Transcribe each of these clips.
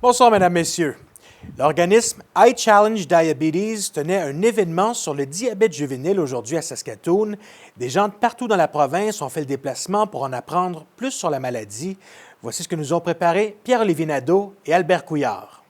Bonsoir, Mesdames, Messieurs. L'organisme iChallenge Diabetes tenait un événement sur le diabète juvénile aujourd'hui à Saskatoon. Des gens de partout dans la province ont fait le déplacement pour en apprendre plus sur la maladie. Voici ce que nous ont préparé Pierre-Olivier Nadeau et Albert Couillard.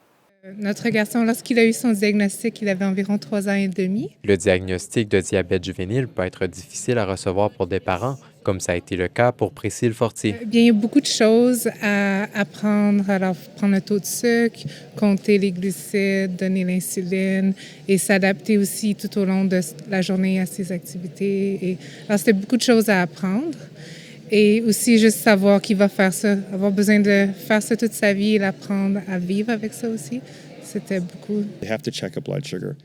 Notre garçon, lorsqu'il a eu son diagnostic, il avait environ 3 ans et demi. Le diagnostic de diabète juvénile peut être difficile à recevoir pour des parents, comme ça a été le cas pour Priscille Fortier. Bien, il y a beaucoup de choses à apprendre. Alors, prendre le taux de sucre, compter les glucides, donner l'insuline et s'adapter aussi tout au long de la journée à ses activités. Alors, c'était beaucoup de choses à apprendre. Et aussi, juste savoir qu'il va faire ça, avoir besoin de faire ça toute sa vie et l'apprendre à vivre avec ça aussi. C'était beaucoup.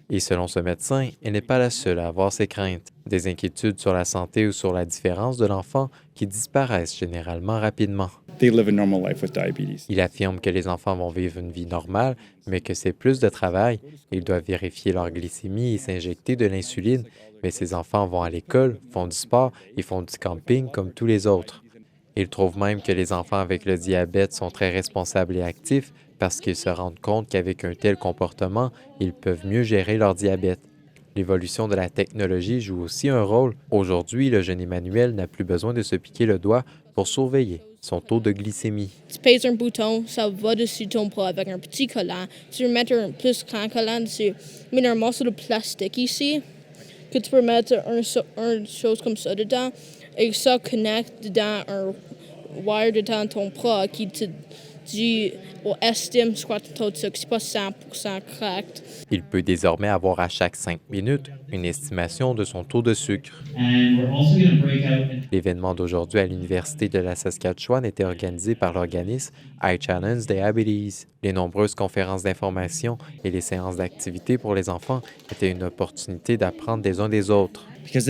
Et selon ce médecin, elle n'est pas la seule à avoir ces craintes. Des inquiétudes sur la santé ou sur la différence de l'enfant qui disparaissent généralement rapidement. Il affirme que les enfants vont vivre une vie normale, mais que c'est plus de travail. Ils doivent vérifier leur glycémie et s'injecter de l'insuline, mais ces enfants vont à l'école, font du sport et font du camping comme tous les autres. Il trouve même que les enfants avec le diabète sont très responsables et actifs parce qu'ils se rendent compte qu'avec un tel comportement, ils peuvent mieux gérer leur diabète. L'évolution de la technologie joue aussi un rôle. Aujourd'hui, le jeune Emmanuel n'a plus besoin de se piquer le doigt pour surveiller son taux de glycémie. Tu pèses un bouton, ça va dessus ton bras avec un petit collant. Tu veux mettre un plus grand collant dessus. Mets un morceau de plastique ici, que tu peux mettre une chose comme ça dedans, et ça connecte dedans un wire dedans ton bras qui te dit ou estime ce que ton taux de sucre, c'est pas 100% correct. Il peut désormais avoir à chaque 5 minutes une estimation de son taux de sucre. L'événement d'aujourd'hui à l'Université de la Saskatchewan était organisé par l'organisme iChallenge Diabetes. Les nombreuses conférences d'information et les séances d'activité pour les enfants étaient une opportunité d'apprendre des uns des autres. Il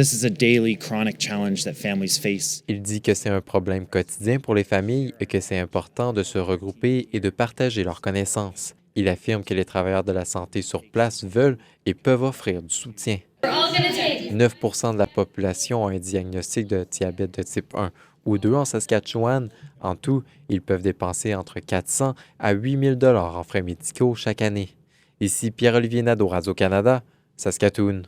dit que c'est un problème quotidien pour les familles et que c'est important de se regrouper et de partager leurs connaissances. Il affirme que les travailleurs de la santé sur place veulent et peuvent offrir du soutien. 9 % de la population a un diagnostic de diabète de type 1 ou 2 en Saskatchewan. En tout, ils peuvent dépenser entre 400 à 8 000 $ en frais médicaux chaque année. Ici Pierre-Olivier Nadeau, Radio-Canada, Saskatoon.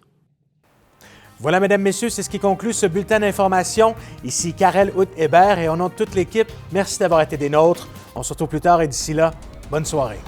Voilà, Mesdames, Messieurs, c'est ce qui conclut ce bulletin d'information. Ici Karel Houth-Hébert et au nom de toute l'équipe, merci d'avoir été des nôtres. On se retrouve plus tard et d'ici là, bonne soirée.